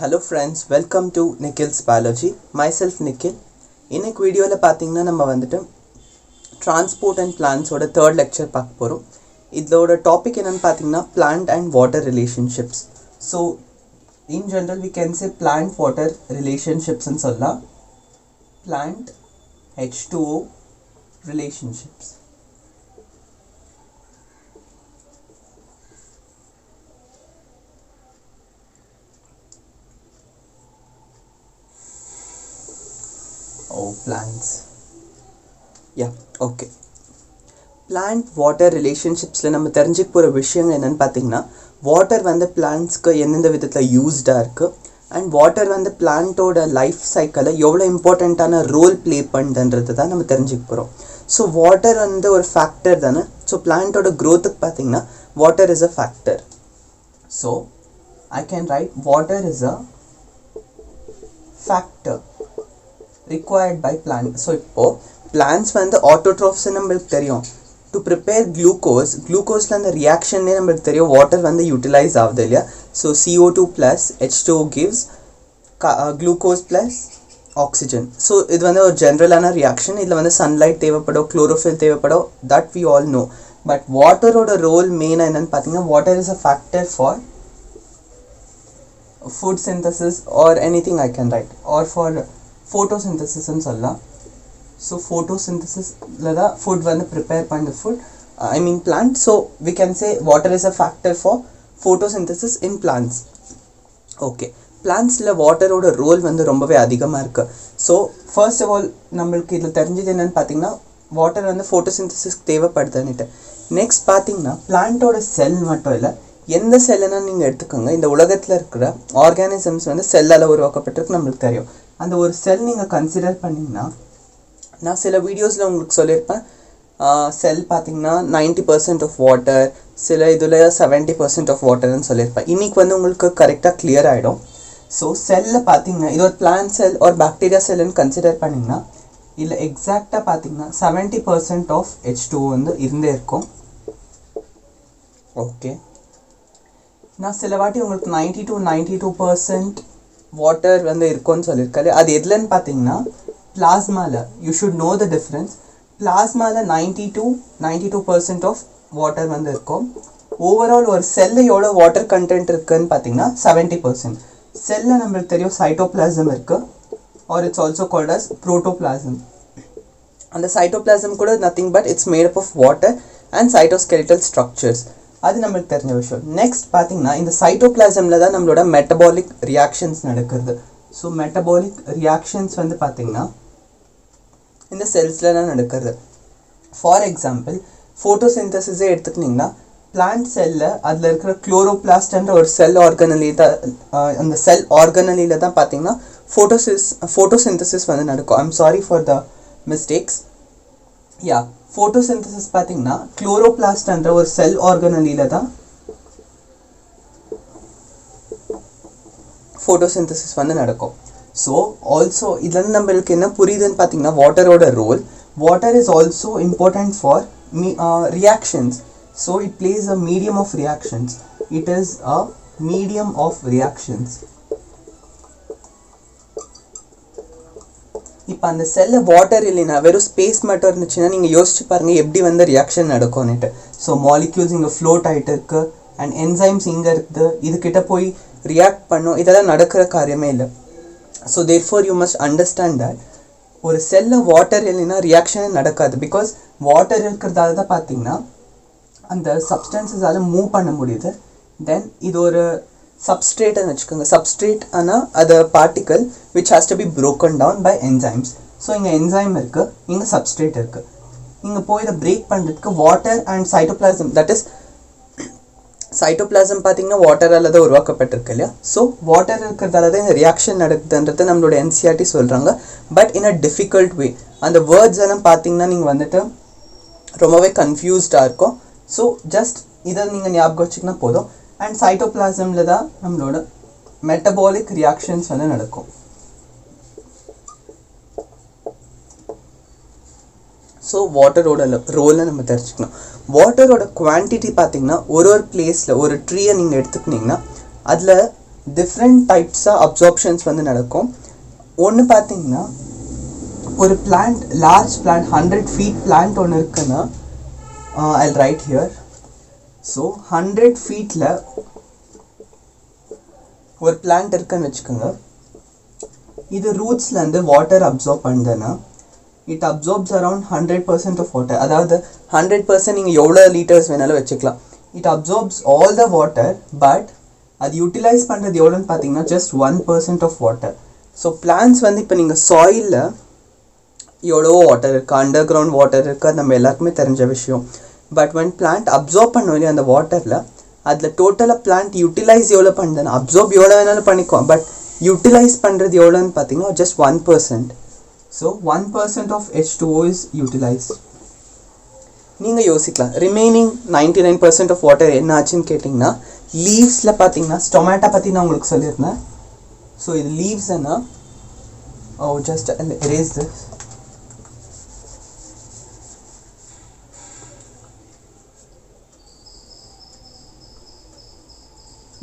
Hello friends, welcome to Nikhil's Biology. Myself Nikhil. இன்னைக்கு வீடியோவில் பார்த்தீங்கன்னா நம்ம வந்துட்டு transport and plants ஓட third lecture பார்க்க போகிறோம். இதோட டாபிக் என்னன்னு பார்த்தீங்கன்னா plant and water relationships. So in general we can say plant water relationships ன்னு சொல்லலாம். Plant H2O relationships. Plants. Yeah, okay. Plant water relationships நம்ம தெரிஞ்சுக்க போகிற விஷயம் என்னன்னு பார்த்தீங்கன்னா வாட்டர் வந்து பிளான்ட்ஸ்க்கு எந்தெந்த விதத்தில் யூஸ்டாக இருக்குது அண்ட் வாட்டர் வந்து பிளான்ட்டோட லைஃப் சைக்கிளில் எவ்வளோ இம்பார்ட்டண்ட்டான ரோல் ப்ளே பண்ணுதுன்றது தான் நம்ம தெரிஞ்சுக்க போகிறோம். ஸோ வாட்டர் வந்து ஒரு ஃபேக்டர் தானே. ஸோ பிளான்ட்டோட க்ரோத்துக்கு பார்த்தீங்கன்னா water is a factor. So I can write water is a factor required by plant. So இப்போ plants வந்து autotrophs நம்மளுக்கு தெரியும். To prepare glucoseல அந்த ரியாக்ஷனே நம்மளுக்கு தெரியும் வாட்டர் வந்து யூட்டிலைஸ் ஆகுது இல்லையா. So CO2 plus H2O gives glucose plus oxygen. So இது வந்து ஒரு ஜென்ரலான ரியாக்ஷன். இதில் வந்து சன்லைட் தேவைப்படும், குளோரோஃபில் தேவைப்படும், that we all know. But வாட்டரோட ரோல் மெயினாக என்னென்னு பார்த்தீங்கன்னா water is a factor for food synthesis or anything I can write, or for photosynthesis ன்னு சொல்லலாம். ஸோ ஃபோட்டோசிந்தசிஸில் தான் ஃபுட் வந்து ப்ரிப்பேர் பண்ண food I mean plant. So we can say water is a factor for photosynthesis in plants. Okay, பிளான்ட்ஸில் வாட்டரோட role வந்து ரொம்பவே அதிகமாக இருக்குது. ஸோ ஃபர்ஸ்ட் ஆஃப் ஆல் நம்மளுக்கு இதில் தெரிஞ்சது என்னென்னு பார்த்தீங்கன்னா வாட்டர் வந்து ஃபோட்டோசிந்தசிஸ்க்கு தேவைப்படுதுன்னுட்டு. நெக்ஸ்ட் பார்த்தீங்கன்னா பிளான்ட்டோட செல் மட்டும் இல்லை, எந்த செல்லுன்னா நீங்கள் எடுத்துக்கோங்க. இந்த உலகத்தில் இருக்கிற ஆர்கானிசம்ஸ் வந்து செல்லால் உருவாக்கப்பட்டிருக்கு நம்மளுக்கு தெரியும். அந்த ஒரு செல் நீங்கள் கன்சிடர் பண்ணிங்கன்னா, நான் சில வீடியோஸில் உங்களுக்கு சொல்லியிருப்பேன் செல் பார்த்தீங்கன்னா 90% ஆஃப் வாட்டர், சில இதில் 70% ஆஃப் வாட்டர்னு சொல்லியிருப்பேன். இன்றைக்கி வந்து உங்களுக்கு கரெக்டாக கிளியர் ஆகிடும். ஸோ செல்லில் பார்த்தீங்கன்னா இது ஒரு பிளான்ட் செல் ஒரு பாக்டீரியா செல்லுன்னு கன்சிடர் பண்ணிங்கன்னா இல்லை எக்ஸாக்டாக பார்த்தீங்கன்னா 70% ஆஃப் H2O வந்து இருந்தே இருக்கும். ஓகே, நான் சில வாட்டி உங்களுக்கு 92% வாட்டர் வந்து இருக்கும்னு சொல்லியிருக்காரு. அது எதுலன்னு பார்த்தீங்கன்னா பிளாஸ்மாவில். You should know the difference. பிளாஸ்மாவில் 92% ஆஃப் வாட்டர் வந்து இருக்கும். ஓவரால் ஒரு செல்லில் எவ்வளோ வாட்டர் கண்டென்ட் இருக்குதுன்னு பார்த்தீங்கன்னா 70%. செல்லில் நம்மளுக்கு தெரியும் சைட்டோபிளாசம் இருக்குது, or it's also called as protoplasm. அந்த சைட்டோபிளாசம் கூட nothing but it's made up of water and cytoskeletal structures. அது நம்மளுக்கு தெரிஞ்ச விஷயம். நெக்ஸ்ட் பார்த்தீங்கன்னா இந்த சைட்டோபிளாசமில் தான் நம்மளோட மெட்டபாலிக் ரியாக்ஷன்ஸ் நடக்கிறது. ஸோ மெட்டபாலிக் ரியாக்ஷன்ஸ் வந்து பார்த்தீங்கன்னா இந்த செல்ஸில் தான் நடக்கிறது. ஃபார் எக்ஸாம்பிள் ஃபோட்டோசிந்தசிஸே எடுத்துக்கிட்டிங்கன்னா பிளான்ட் செல்லில் அதில் இருக்கிற குளோரோபிளாஸ்ட்ன்ற ஒரு செல் ஆர்கனலி தான், அந்த செல் ஆர்கனலியில் தான் பார்த்தீங்கன்னா ஃபோட்டோசிந்தசிஸ் வந்து நடக்கும். I'm sorry for the mistakes. Yeah, photosynthesis பார்த்தீங்கன்னா குளோரோபிளாஸ்ட்ன்ற ஒரு செல் ஆர்கனலியில் தான் ஃபோட்டோசிந்தசிஸ் வந்து நடக்கும். ஸோ ஆல்சோ இதில் நம்மளுக்கு என்ன புரியுதுன்னு பார்த்தீங்கன்னா வாட்டரோட role. Water is also important for reactions. So it plays a medium of reactions. It is a medium of reactions. இப்போ அந்த செல்லில் வாட்டர் இல்லைன்னா வெறும் ஸ்பேஸ் மட்டும் இருந்துச்சுன்னா நீங்கள் யோசிச்சு பாருங்கள் எப்படி வந்து ரியாக்ஷன் நடக்கும்னுட்டு. ஸோ மாலிக்யூல்ஸ் இங்கே ஃப்ளோட் ஆகிட்டு இருக்குது அண்ட் என்சைம்ஸ் இங்கே இருக்குது, இதுக்கிட்ட போய் ரியாக்ட் பண்ணும். இதெல்லாம் நடக்கிற காரியமே இல்லை. So therefore you must understand that ஒரு செல்லில் வாட்டர் இல்லைன்னா ரியாக்ஷனே நடக்காது. பிகாஸ் வாட்டர் இருக்கிறதால தான் பார்த்தீங்கன்னா அந்த சப்ஸ்டன்சஸால் மூவ் பண்ண முடியுது. தென் இது ஒரு சப்ஸ்ட்ரேட்னு வச்சுக்கோங்க. சப்ஸ்ட்ரேட் ஆனால் அது particle which has to be broken down by enzymes. So இங்கே என்சைம் இருக்குது, இங்கே சப்ஸ்ட்ரேட் இருக்குது. இங்கே போய் இதை பிரேக் பண்ணுறதுக்கு water and cytoplasm, that is cytoplasm பார்த்தீங்கன்னா வாட்டரால் தான் உருவாக்கப்பட்டிருக்கு இல்லையா. ஸோ வாட்டர் இருக்கிறதால தான் இந்த ரியாக்ஷன் நடக்குதுன்றது நம்மளோட என்சிஆர்டி சொல்கிறாங்க. பட் இன் அ டிஃபிகல்ட் வே. அந்த வேர்ட்ஸ் எல்லாம் பார்த்தீங்கன்னா நீங்கள் வந்துட்டு ரொம்பவே கன்ஃபியூஸ்டாக இருக்கும். ஸோ ஜஸ்ட் இதை நீங்கள் ஞாபகம் வச்சுக்கினா போதும். அண்ட் சைட்டோபிளாசமில் தான் நம்மளோட மெட்டபாலிக் ரியாக்ஷன்ஸ் வந்து நடக்கும். ஸோ வாட்டரோட ரோலை நம்ம தெரிஞ்சுக்கணும். வாட்டரோட குவான்டிட்டி பார்த்திங்கன்னா ஒரு பிளேஸில் ஒரு ட்ரீயை நீங்கள் எடுத்துக்கிட்டிங்கன்னா அதில் டிஃப்ரெண்ட் டைப்ஸாக அப்சார்ப்ஷன்ஸ் வந்து நடக்கும். ஒன்று பார்த்தீங்கன்னா ஒரு plant, large plant 100 feet plant ஒன்று இருக்குன்னா, ஐ ரைட் ஹியர். ஸோ 100 feetல ஒரு பிளான்ட் இருக்குன்னு வச்சுக்கோங்க. இது ரூட்ஸ்லேருந்து வாட்டர் அப்சார்ப் பண்ணுதுன்னா it absorbs around 100% of water. அதாவது 100% நீங்கள் எவ்வளோ லிட்டர்ஸ் வேணாலும் வச்சுக்கலாம். It absorbs all the water, but அது யூட்டிலைஸ் பண்ணுறது எவ்வளோன்னு பார்த்தீங்கன்னா just 1% of water. So plants வந்து இப்போ நீங்கள் சாயிலில் எவ்வளோ வாட்டர் இருக்குது, அண்டர் கிரவுண்ட் வாட்டர் இருக்குது, அது நம்ம எல்லாருக்குமே தெரிஞ்ச விஷயம். பட் when பிளான்ட் அப்சார்ப் பண்ணுவோம் இல்லையா அந்த வாட்டரில், அதில் டோட்டலாக பிளான்ட் யூட்டிலைஸ் எவ்வளோ பண்ணுதுன்னா, அப்சார்ப் எவ்வளோ வேணாலும் பண்ணிக்குவோம், பட் யூட்டிலைஸ் பண்ணுறது எவ்வளோன்னு பார்த்தீங்கன்னா just 1%. So 1% of H2O is utilize. நீங்கள் யோசிக்கலாம் ரிமைனிங் 99% ஆஃப் வாட்டர் என்ன ஆச்சுன்னு கேட்டிங்கன்னா, லீவ்ஸில் பார்த்தீங்கன்னா ஸ்டொமேட்டோ பற்றி நான் உங்களுக்கு சொல்லியிருந்தேன். ஸோ இது லீவ்ஸ் என்ன, ஜஸ்ட் erase this.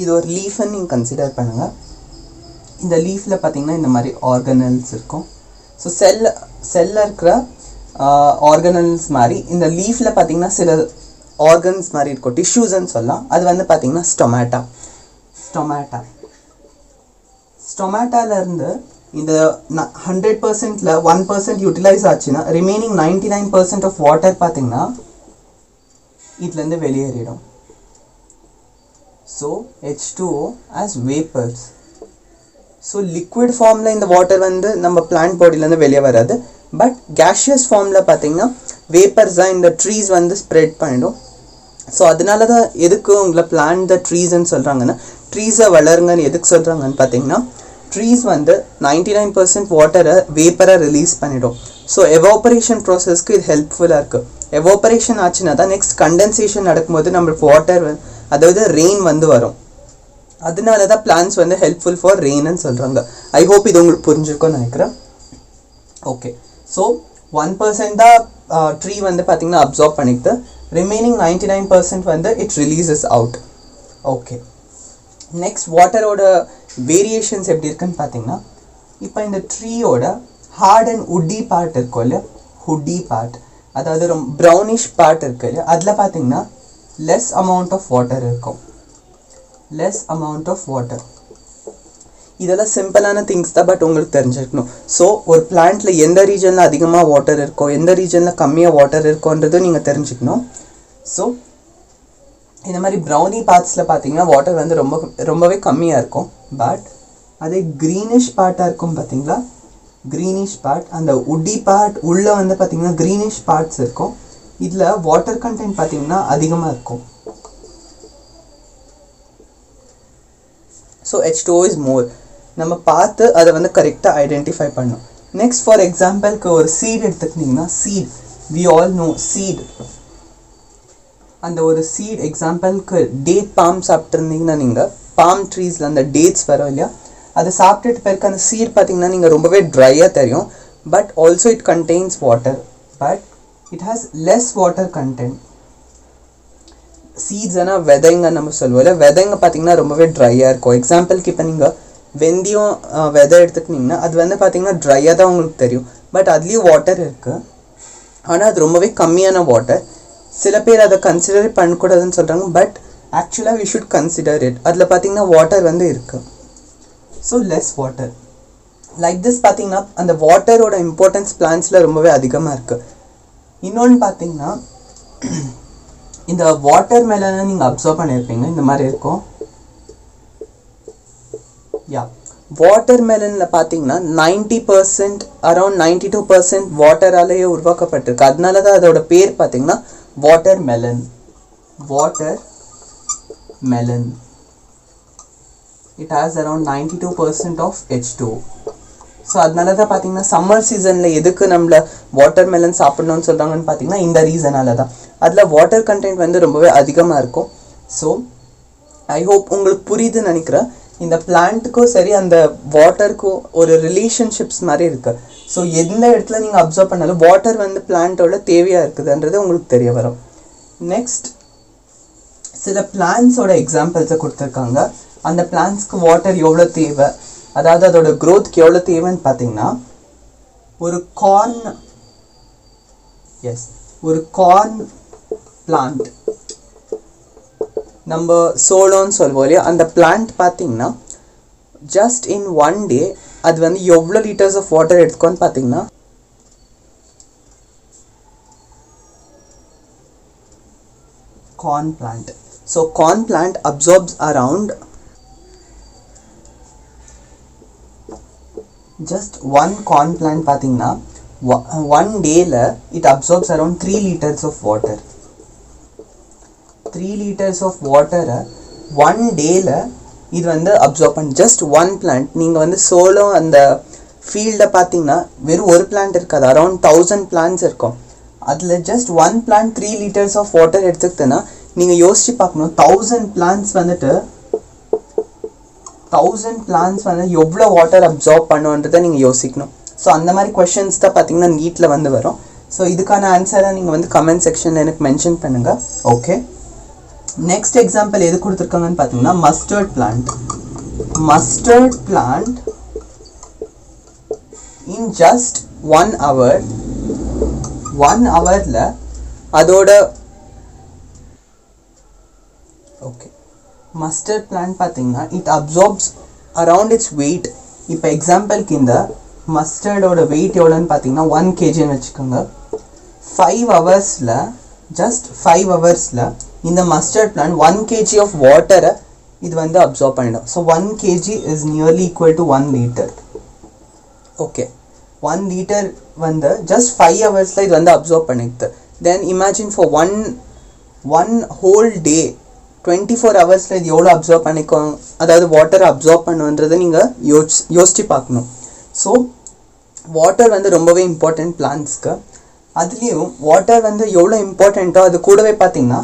இது ஒரு லீஃப்னு நீங்கள் கன்சிடர் பண்ணுங்கள். இந்த லீஃபில் பார்த்தீங்கன்னா இந்த மாதிரி ஆர்கனல்ஸ் இருக்கும். ஸோ செல்லில் இருக்கிற ஆர்கனல்ஸ் மாதிரி இந்த லீஃபில் பார்த்தீங்கன்னா சில ஆர்கன்ஸ் மாதிரி இருக்கும், டிஷ்யூஸ்ன்னு சொல்லலாம். அது வந்து பார்த்தீங்கன்னா ஸ்டொமேட்டாலேருந்து இந்த 100%ல் 1% யூட்டிலைஸ் ஆச்சுன்னா ரிமைனிங் 99% ஆஃப் வாட்டர் பார்த்தீங்கன்னா இதுலேருந்து வெளியேறிடும். So H2O as vapors. So liquid ஃபார்மில் இந்த வாட்டர் வந்து நம்ம பிளான்ட் பாடியிலேருந்து வெளியே வராது, பட் கேஷியஸ் ஃபார்மில் பார்த்தீங்கன்னா வேப்பர்ஸ் தான் இந்த ட்ரீஸ் வந்து ஸ்ப்ரெட் பண்ணிடும். ஸோ அதனால தான் எதுக்கு உங்களை பிளான்ட் த ட்ரீஸ்ன்னு சொல்கிறாங்கன்னா, ட்ரீஸை வளருங்கன்னு எதுக்கு சொல்கிறாங்கன்னு பார்த்தீங்கன்னா, ட்ரீஸ் வந்து 99% வாட்டரை வேப்பரை ரிலீஸ் பண்ணிடும். ஸோ எவாப்பரேஷன் ப்ராசஸ்க்கு இது ஹெல்ப்ஃபுல்லாக இருக்குது. எவாப்பரேஷன் ஆச்சுன்னா தான் நெக்ஸ்ட் கண்டென்சேஷன் நடக்கும்போது நம்மளுக்கு வாட்டர் அதாவது ரெயின் வந்து வரும். அதனால தான் பிளான்ஸ் வந்து ஹெல்ப்ஃபுல் ஃபார் ரெயின்னு சொல்கிறாங்க. ஐ ஹோப் இது உங்களுக்கு புரிஞ்சிருக்கும்னு நினைக்கிறேன். ஓகே, ஸோ 1% தான் ட்ரீ வந்து பார்த்திங்கன்னா அப்சார்ப் பண்ணிக்குது, ரிமைனிங் 99% வந்து it releases out. Okay, next வாட்டரோட வேரியேஷன்ஸ் எப்படி இருக்குன்னு பார்த்தீங்கன்னா, இப்போ இந்த ட்ரீயோட ஹார்ட் அண்ட் உட்டி பார்ட் இருக்கும் இல்லையா, ஹுட்டி பார்ட், அதாவது ரொம்ப ப்ரௌனிஷ் பார்ட் இருக்கு இல்லையா, அதில் பார்த்தீங்கன்னா less amount of water இருக்கும். இதெல்லாம் சிம்பிளான திங்ஸ் தான், பட் உங்களுக்கு தெரிஞ்சிருக்கணும். ஸோ ஒரு பிளான்ட்டில் எந்த ரீஜனில் அதிகமாக வாட்டர் இருக்கோ, எந்த ரீஜனில் கம்மியாக வாட்டர் இருக்கோன்றதும் நீங்கள் தெரிஞ்சுக்கணும். ஸோ இந்த மாதிரி ப்ரௌனி பார்ட்ஸில் பார்த்தீங்கன்னா வாட்டர் வந்து ரொம்பவே கம்மியாக இருக்கும். பட் அதே க்ரீனிஷ் பார்ட்டாக இருக்கும் பார்த்தீங்களா, க்ரீனிஷ் பார்ட், அந்த உட்டி பார்ட் உள்ளே வந்து பார்த்தீங்கன்னா க்ரீனிஷ் பார்ட்ஸ் இருக்கும். இதில் வாட்டர் கண்டென்ட் பார்த்தீங்கன்னா அதிகமாக இருக்கும். So H2O is more. நம்ம பார்த்து அதை வந்து கரெக்டாக ஐடென்டிஃபை பண்ணணும். நெக்ஸ்ட் ஃபார் எக்ஸாம்பிளுக்கு ஒரு சீட் எடுத்துக்கிட்டிங்கன்னா, seed we all know seed. அந்த ஒரு சீட் எக்ஸாம்பிளுக்கு டேட் பாம் சாப்பிட்ருந்தீங்கன்னா, நீங்கள் பாம் ட்ரீஸில் அந்த டேட்ஸ் வரும் இல்லையா, அதை சாப்பிட்டுட்டு பிறகு அந்த சீட் பார்த்தீங்கன்னா நீங்கள் ரொம்பவே ட்ரையாக தெரியும். But also it contains water, but it has less water content. Seeds ஆனால் விதைங்க நம்ம சொல்லுவோம், விதைங்க பார்த்தீங்கன்னா ரொம்பவே ட்ரையாக இருக்கும். எக்ஸாம்பிளுக்கு இப்போ நீங்கள் வெந்தயம் விதை எடுத்துக்கிட்டிங்கன்னா அது வந்து பார்த்தீங்கன்னா ட்ரையாக தான் உங்களுக்கு தெரியும், பட் அதுலேயும் வாட்டர் இருக்குது, ஆனால் அது ரொம்பவே கம்மியான வாட்டர். சில பேர் அதை கன்சிடர் பண்ணக்கூடாதுன்னு சொல்கிறாங்க, பட் ஆக்சுவலாக வி ஷுட் கன்சிடர் இட். அதில் பார்த்தீங்கன்னா வாட்டர் வந்து இருக்குது. So less water like this பார்த்தீங்கன்னா அந்த வாட்டரோட இம்பார்ட்டன்ஸ் பிளான்ஸில் ரொம்பவே அதிகமாக இருக்குது. இன்னொன்று பார்த்தீங்கன்னா, இந்த வாட்டர் மெலனை நீங்கள் அப்சர்வ் பண்ணியிருப்பீங்க, இந்த மாதிரி இருக்கும். வாட்டர் மெலனில் பார்த்தீங்கன்னா 90% அரௌண்ட் 92% வாட்டராலேயே உருவாக்கப்பட்டிருக்கு. அதனால தான் அதோட பேர் பார்த்தீங்கன்னா watermelon. It has around 92% of H2O. So அதனால தான் பார்த்தீங்கன்னா சம்மர் சீசனில் எதுக்கு நம்மளை வாட்டர் மெலன் சாப்பிட்ணுன்னு சொல்கிறாங்கன்னு பார்த்தீங்கன்னா இந்த ரீசனால தான். அதில் வாட்டர் கண்டென்ட் வந்து ரொம்பவே அதிகமாக இருக்கும். ஸோ ஐ ஹோப் உங்களுக்கு புரியுதுன்னு நினைக்கிறேன். இந்த பிளான்ட்டுக்கும் சரி அந்த வாட்டருக்கும் ஒரு ரிலேஷன்ஷிப்ஸ் மாதிரி இருக்குது. ஸோ எந்த இடத்துல நீங்கள் அப்சர்வ் பண்ணாலும் வாட்டர் வந்து பிளான்ட்டோட தேவையாக இருக்குதுன்றது உங்களுக்கு தெரிய வரும். நெக்ஸ்ட் சில பிளான்ஸோட எக்ஸாம்பிள்ஸை கொடுத்துருக்காங்க. அந்த பிளான்ட்ஸ்க்கு வாட்டர் எவ்வளோ தேவை, அதாவது அதோட க்ரோத்க்கு எவ்வளோ தேவைன்னு பார்த்தீங்கன்னா, ஒரு கார்ன் பிளான்ட் நம்ம சோளம்னு சொல்லுவோம் இல்லையா, அந்த பிளான்ட் பார்த்தீங்கன்னா ஜஸ்ட் இன் 1 day அது வந்து எவ்வளோ லிட்டர்ஸ் ஆஃப் வாட்டர் எடுத்துக்கோன்னு பார்த்தீங்கன்னா, corn plant. So corn plant absorbs around just one corn plant பார்த்தீங்கன்னா 1 dayல it absorbs around 3 liters of water. 3 liters of water 1 dayல இது வந்து அப்சார்ப் பண்ணி ஜஸ்ட் 1 plant. நீங்கள் வந்து சோளம் அந்த ஃபீல்டை பார்த்தீங்கன்னா வெறும் ஒரு பிளான்ட் இருக்காது, அரௌண்ட் 1000 பிளான்ட்ஸ் இருக்கும். அதில் just 1 plant 3 liters of water எடுத்துக்கிட்டேன்னா நீங்கள் யோசிச்சு பார்க்கணும், 1000 plants வந்துட்டு எவ்வளோ வாட்டர் அப்சார்ப் பண்ணுன்றதை நீங்கள் யோசிக்கணும். ஸோ அந்த மாதிரி கொஷின்ஸ் தான் பார்த்தீங்கன்னா நீட்டில் வந்து வரும். ஸோ இதுக்கான ஆன்சரை நீங்கள் வந்து கமெண்ட் செக்ஷனில் எனக்கு மென்ஷன் பண்ணுங்கள். ஓகே, நெக்ஸ்ட் எக்ஸாம்பிள் எது கொடுத்துருக்காங்கன்னு பார்த்தீங்கன்னா mustard plant in just 1 hour 1 hourல அதோட மஸ்டர்ட் பிளான்ட் பார்த்தீங்கன்னா it absorbs around its weight. இப்போ எக்ஸாம்பிளுக்கு இந்த மஸ்டர்டோட வெயிட் எவ்வளோன்னு பார்த்தீங்கன்னா 1 kgன்னு வச்சுக்கோங்க. 5 ஹவர்ஸில் இந்த மஸ்டர்ட் பிளான்ட் 1 kg ஆஃப் வாட்டரை இது வந்து அப்சார்ப் பண்ணிடும். So 1 kg is nearly equal to 1 liter. Okay, 1 liter வந்து ஜஸ்ட் 5 ஹவர்ஸில் இது வந்து அப்சார்ப் பண்ணிக்குது. Then imagine for one whole day 24 ஹவர்ஸில் இது எவ்வளோ அப்சார்ப் பண்ணிக்கும், அதாவது வாட்டரை அப்சார்ப் பண்ணுன்றதை நீங்கள் யோசிச்சு பார்க்கணும். ஸோ வாட்டர் வந்து ரொம்பவே இம்பார்ட்டண்ட் பிளான்ட்ஸ்க்கு. அதுலேயும் வாட்டர் வந்து எவ்வளோ இம்பார்ட்டண்ட்டோ அது கூடவே பார்த்தீங்கன்னா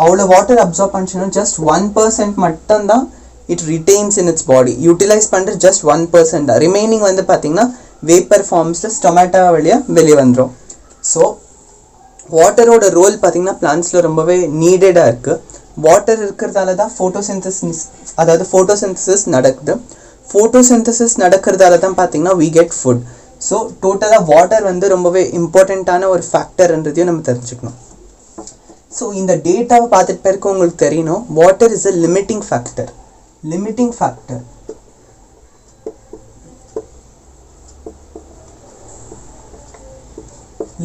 அவ்வளோ வாட்டர் அப்சார்ப் பண்ணிச்சுன்னா ஜஸ்ட் 1% மட்டும்தான் it retains in its body. Utilize பண்ணுறது ஜஸ்ட் 1% தான். ரிமைனிங் வந்து பார்த்தீங்கன்னா வேப்பர் ஃபார்ம்ஸில் ஸ்டொமேட்டோ வழியாக வெளியே வந்துடும். ஸோ வாட்டரோட ரோல் பார்த்தீங்கன்னா பிளான்ட்ஸில் ரொம்பவே நீடடாக இருக்குது. வாட்டர் இருக்கிறதால தான் ஃபோட்டோசிந்தசிஸ் நடக்குது. ஃபோட்டோசிந்தசிஸ் நடக்கிறதால தான் பார்த்தீங்கன்னா we get food. ஸோ டோட்டலாக வாட்டர் வந்து ரொம்பவே இம்பார்ட்டண்ட்டான ஒரு ஃபேக்டர்ன்றதையும் நம்ம தெரிஞ்சுக்கணும். ஸோ இந்த டேட்டாவை பார்த்துட்டு பிறகு உங்களுக்கு தெரியணும் water is a limiting factor.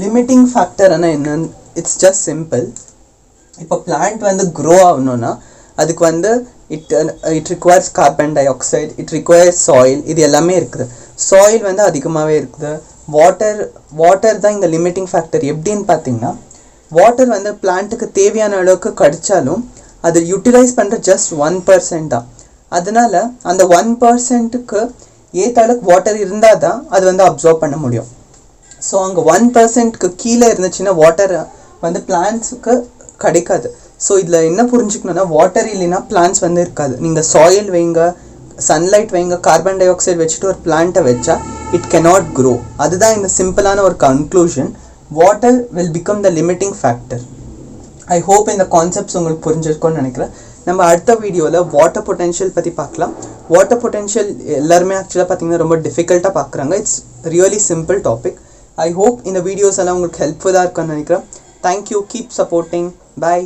Limiting ஃபேக்டர்னா என்னன்னு, இட்ஸ் ஜஸ்ட் சிம்பிள். இப்போ பிளான்ட் வந்து க்ரோ ஆகணும்னா அதுக்கு வந்து it requires carbon dioxide, it requires soil, இது எல்லாமே இருக்குது. சாயில் வந்து அதிகமாகவே இருக்குது. வாட்டர் தான் இந்த லிமிட்டிங் ஃபேக்டர். எப்படின்னு பார்த்தீங்கன்னா வாட்டர் வந்து பிளான்ட்டுக்கு தேவையான அளவுக்கு கிடைச்சாலும் அது யூட்டிலைஸ் பண்ணுற ஜஸ்ட் 1% தான். அதனால அந்த 1%க்கு ஏற்ற அளவுக்கு வாட்டர் இருந்தால் தான் அது வந்து அப்சார்ப் பண்ண முடியும். ஸோ அங்கே 1%க்கு கீழே இருந்துச்சுன்னா வாட்டர் வந்து பிளான்ட்ஸுக்கு கிடைக்காது. ஸோ இதில் என்ன புரிஞ்சுக்கணுன்னா வாட்டர் இல்லைன்னா பிளான்ட்ஸ் வந்து இருக்காது. நீங்கள் சாயில் வைங்க, சன்லைட் வைங்க, கார்பன் டை ஆக்சைடு வச்சுட்டு ஒரு பிளான்ட்டை வச்சா இட் cannot grow. அதுதான் இந்த சிம்பிளான ஒரு conclusion. Water will become the limiting factor. I hope இந்த கான்செப்ட்ஸ் உங்களுக்கு புரிஞ்சிருக்கும்னு நினைக்கிறேன். நம்ம அடுத்த வீடியோவில் வாட்டர் பொட்டென்ஷியல் பற்றி பார்க்கலாம். வாட்டர் பொட்டென்ஷியல் எல்லாருமே ஆக்சுவலாக பார்த்தீங்கன்னா ரொம்ப டிஃபிகல்ட்டாக பார்க்குறாங்க. It's really simple topic. I hope இந்த வீடியோஸ் எல்லாம் உங்களுக்கு ஹெல்ப்ஃபுல்லாக இருக்குன்னு நினைக்கிறேன். தேங்க்யூ, கீப் சப்போர்ட்டிங், பாய்.